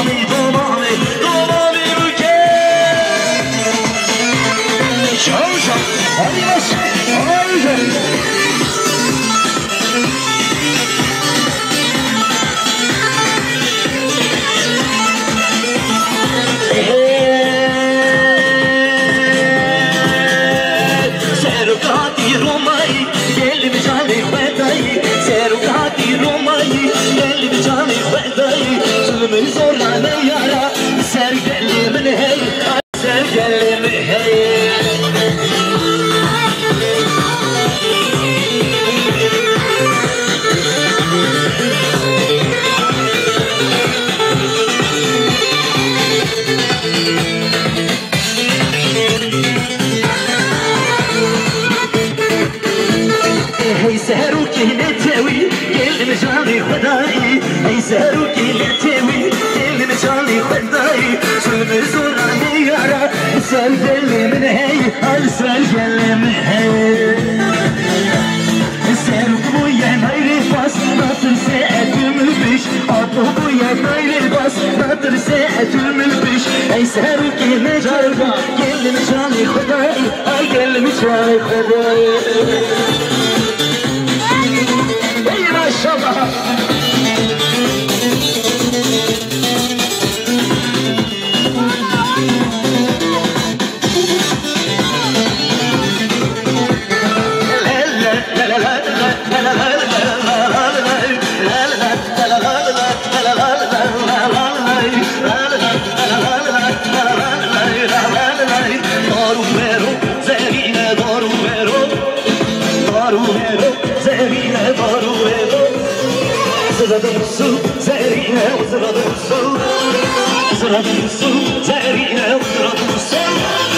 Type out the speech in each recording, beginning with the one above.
domami, domami, domami buke. Ciao ciao, adios, adios. من زورنا يارا سرقل من هي سرقل من هي هي سهروكي نتاوي كل مجالي خداي هي سهروكي نتاوي كل مجالي خداي سلم زوراني يارا سرقل من هي سرقل من هي سهروك بويا نايري باس ناطر ساعة الملبش عطو بويا نايري باس ناطر ساعة الملبش هي سهروكي نجاربا كل مجالي خداي كل مجالي خداي شبه زرينا وزرد الصوت زرد الصوت زرينا وزرد الصوت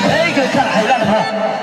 Hey, good.